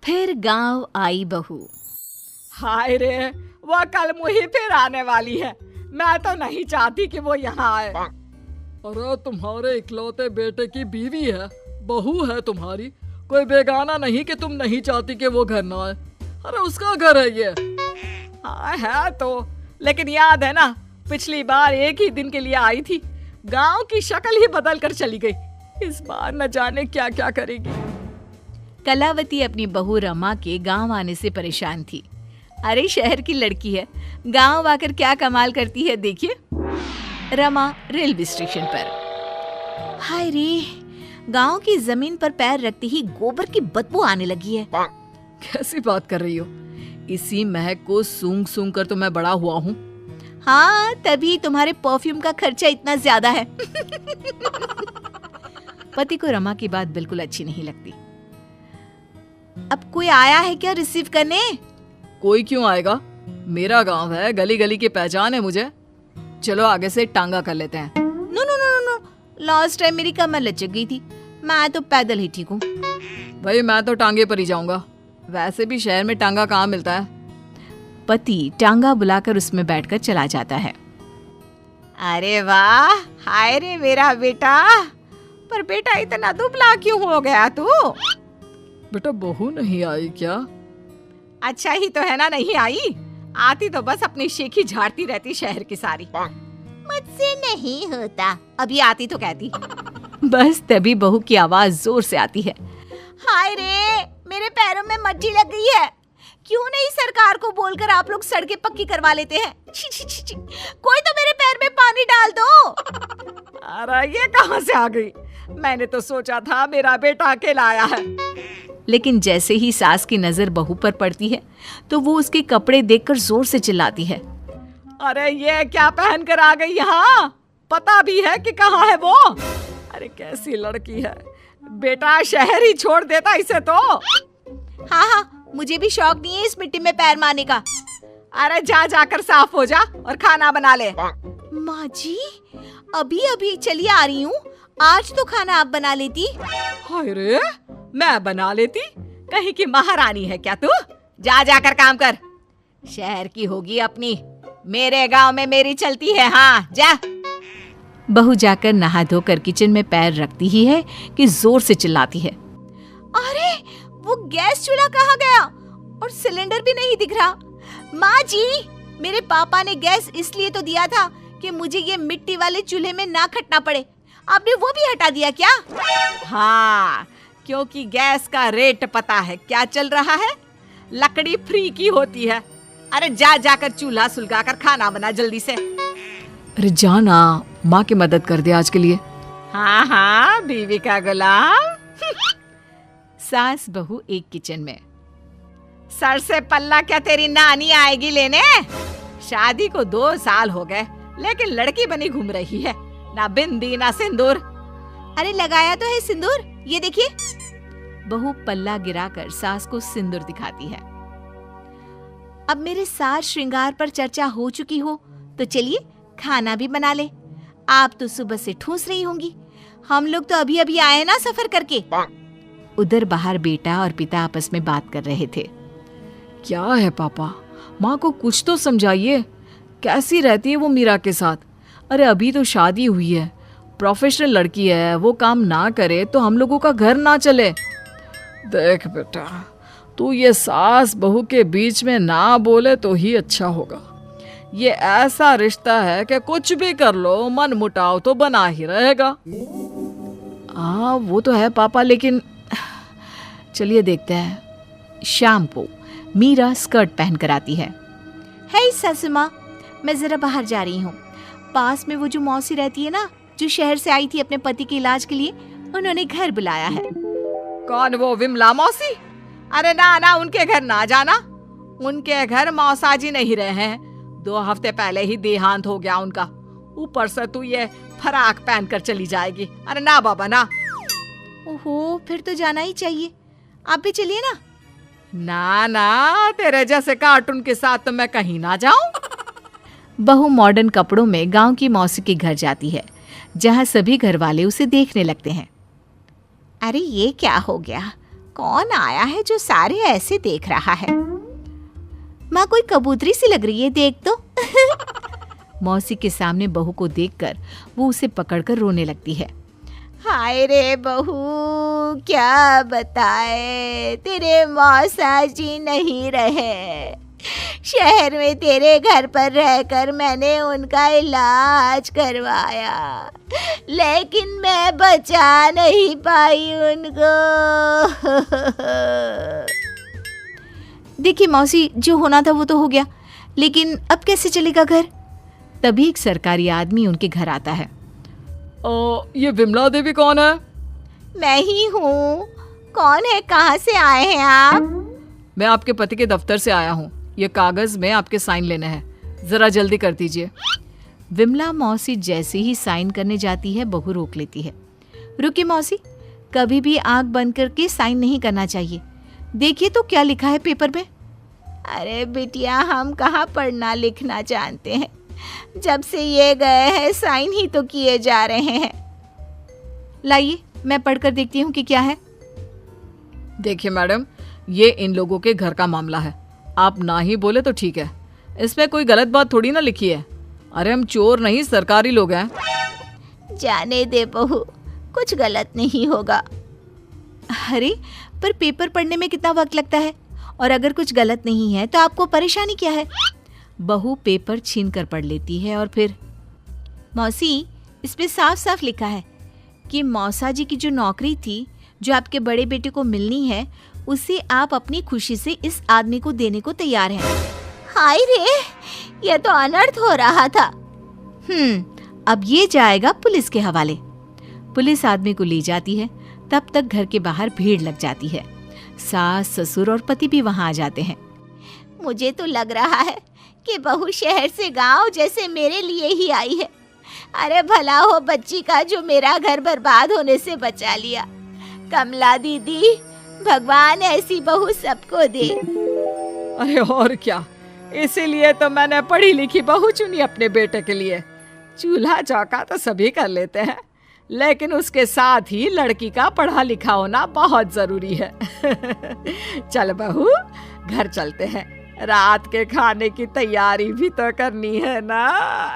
फिर गांव आई बहू। हाय रे, वो कल मुही फिर आने वाली है। मैं तो नहीं चाहती कि वो यहाँ आए। अरे तुम्हारे इकलौते बेटे की बीवी है, बहू है तुम्हारी, कोई बेगाना नहीं कि तुम नहीं चाहती कि वो घर ना आए। अरे उसका घर है ये। हाँ है तो, लेकिन याद है ना पिछली बार एक ही दिन के लिए आई थी, गांव की शक्ल ही बदल कर चली गई। इस बार न जाने क्या क्या करेगी। कलावती अपनी बहू रमा के गांव आने से परेशान थी। अरे शहर की लड़की है, गांव आकर क्या कमाल करती है देखिए। रमा रेलवे स्टेशन पर। हाय रे, गांव की जमीन पर पैर रखते ही गोबर की बदबू आने लगी है। कैसी बात कर रही हो? इसी महक को सूंघ सूंघ कर तो मैं बड़ा हुआ हूँ। हाँ, तभी तुम्हारे परफ्यूम का खर्चा इतना ज्यादा है। पति को रमा की बात बिल्कुल अच्छी नहीं लगती। अब कोई आया है क्या रिसीव करने? कोई क्यों आएगा, मेरा गांव है, गली गली की पहचान है मुझे। चलो आगे से टांगा कर लेते हैं। No no no no, last time मेरी कमर लचक गई थी, मैं तो पैदल ही ठीक हूँ। भाई मैं तो टांगे पर ही जाऊंगा, वैसे भी शहर में टांगा कहाँ मिलता है। पति टांगा बुलाकर उसमें बैठकर चला जाता है। अरे वाह, हाय रे मेरा बेटा। पर बेटा इतना दुबला क्यों हो गया तू? बेटा बहू नहीं आई क्या? अच्छा ही तो है ना नहीं आई, आती तो बस अपनी शेखी झाड़ती रहती शहर की सारी। मुझसे नहीं होता, अभी आती तो कहती। बस तभी बहू की आवाज जोर से आती है। हाय रे, मेरे पैरों में मट्टी लग गई है। क्यों नहीं सरकार को बोलकर आप लोग सड़कें पक्की करवा लेते हैं? छी छी छी छी। कोई तो मेरे पैर में पानी डाल दो। अरे ये कहां से आ गई? मैंने तो सोचा था मेरा बेटा अकेला आया है। लेकिन जैसे ही सास की नजर बहू पर पड़ती है तो वो उसके कपड़े देखकर जोर से चिल्लाती है। अरे ये क्या पहन कर आ गई यहाँ? पता भी है कि कहाँ है वो? अरे कैसी लड़की है, बेटा शहर ही छोड़ देता इसे तो। हाँ हाँ, मुझे भी शौक नहीं है इस मिट्टी में पैर मारने का। अरे जा जाकर साफ हो जा और खाना बना ले। माँ जी, अभी अभी चली आ रही हूँ, आज तो खाना आप बना लेती। हाय रे, मैं बना लेती? कहीं की महारानी है क्या तू? जा जाकर काम कर, शहर की होगी अपनी, मेरे गांव में मेरी चलती है। हाँ जा। बहू जाकर नहा धोकर किचन में पैर रखती ही है कि जोर से चिल्लाती है। अरे वो गैस चूल्हा कहाँ गया और सिलेंडर भी नहीं दिख रहा। माँ जी, मेरे पापा ने गैस इसलिए तो दिया था कि मुझे ये मिट्टी वाले चूल्हे में ना खटना पड़े, आपने वो भी हटा दिया क्या? हाँ, क्योंकि गैस का रेट पता है क्या चल रहा है, लकड़ी फ्री की होती है। अरे जा जाकर चूल्हा सुलगाकर खाना बना जल्दी से। अरे जाना, माँ की मदद कर दे आज के लिए। हाँ हाँ, बीवी का गुलाम। सास बहू एक किचन में। सर से पल्ला क्या तेरी नानी आएगी लेने? शादी को 2 साल हो गए, लेकिन लड़की बनी घूम रही है, ना बिंदी ना सिंदूर। अरे लगाया तो है सिंदूर, ये देखिए। बहू पल्ला गिराकर सास को सिंदूर दिखाती है। अब मेरे साज श्रृंगार पर चर्चा हो चुकी हो तो चलिए खाना भी बना ले। आप तो सुबह से ठूस रही होंगी, हम लोग तो अभी अभी आए ना सफर करके। उधर बाहर बेटा और पिता आपस में बात कर रहे थे। क्या है पापा, माँ को कुछ तो समझाइए, कैसी रहती है वो मीरा के साथ? अरे अभी तो शादी हुई है, प्रोफेशनल लड़की है, वो काम ना करे तो हम लोगों का घर ना चले। देख बेटा, तू ये सास बहू के बीच में ना बोले तो ही अच्छा होगा। ये ऐसा रिश्ता है कि कुछ भी कर लो मन मुटाव तो बना ही रहेगा। वो तो है पापा, लेकिन चलिए देखते हैं। शाम को मीरा स्कर्ट पहन कर आती है। हे सासू माँ, मैं जरा बाहर जा रही हूँ। पास में वो जो मौसी रहती है ना, जो शहर से आई थी अपने पति के इलाज के लिए, उन्होंने घर बुलाया है। कौन, वो विमला मौसी? अरे ना ना, उनके घर ना जाना, उनके घर मौसाजी नहीं रहे हैं, 2 हफ्ते पहले ही देहांत हो गया उनका। ऊपर से तू ये फराक पहन कर चली जाएगी। अरे ना बाबा ना। ओहो, फिर तो जाना ही चाहिए, आप भी चलिए ना। ना ना, तेरे जैसे कार्टून के साथ तो मैं कहीं ना जाऊं। बहू मॉडर्न कपड़ों में गांव की मौसी के घर जाती है, जहां सभी घर वाले उसे देखने लगते हैं। अरे ये क्या हो गया, कौन आया है जो सारे ऐसे देख रहा है? माँ, कोई कबूतरी सी लग रही है, देख तो। मौसी के सामने बहू को देखकर वो उसे पकड़कर रोने लगती है। हाय रे बहू, क्या बताए, तेरे मौसा जी नहीं रहे। शहर में तेरे घर पर रहकर मैंने उनका इलाज करवाया, लेकिन मैं बचा नहीं पाई उनको। देखिए मौसी, जो होना था वो तो हो गया, लेकिन अब कैसे चलेगा घर? तभी एक सरकारी आदमी उनके घर आता है। ये विमला देवी कौन है? मैं ही हूँ। कौन है, कहाँ से आए हैं आप? मैं आपके पति के दफ्तर से आया हूँ। ये कागज में आपके साइन लेने हैं, जरा जल्दी कर दीजिए। विमला मौसी जैसे ही साइन करने जाती है, बहू रोक लेती है। रुकिए मौसी, कभी भी आंख बंद करके साइन नहीं करना चाहिए। देखिए तो क्या लिखा है पेपर में। अरे बिटिया, हम कहाँ पढ़ना लिखना जानते हैं। जब से ये गए हैं साइन ही तो किए जा रहे हैं। लाइए, मैं पढ़कर देखती हूँ कि क्या है। देखिए मैडम, ये इन लोगों के घर का मामला है। आप ना ही बोले तो ठीक है, इसमें कोई गलत बात थोड़ी ना लिखी है। अरे हम चोर नहीं, सरकारी लोग हैं। जाने दे बहू, कुछ गलत नहीं होगा। अरे पर पेपर पढ़ने में कितना वक्त लगता है, और अगर कुछ गलत नहीं है तो आपको परेशानी क्या है? बहू पेपर छीन कर पढ़ लेती है और फिर, मौसी, इस पे साफ साफ लिखा है कि मौसा जी की जो नौकरी थी, जो आपके बड़े बेटे को मिलनी है, उसे आप अपनी खुशी से इस आदमी को देने को तैयार हैं। हाय रे, ये तो अनर्थ हो रहा था। अब ये जाएगा पुलिस के हवाले। पुलिस आदमी को ले जाती है। तब तक घर के बाहर भीड़ लग जाती है। सास, ससुर और पति भी वहां आ जाते हैं। मुझे तो लग रहा है कि बहू शहर से गांव जैसे मेरे लिए ही आई है। अरे भला हो बच्ची का जो मेरा घर बर्बाद होने से बचा लिया। कमला दीदी, भगवान ऐसी बहू सबको दे। अरे और क्या, इसीलिए तो मैंने पढ़ी लिखी बहू चुनी अपने बेटे के लिए। चूल्हा चौका तो सभी कर लेते हैं, लेकिन उसके साथ ही लड़की का पढ़ा लिखा होना बहुत जरूरी है। चल बहू, घर चलते हैं, रात के खाने की तैयारी भी तो करनी है ना।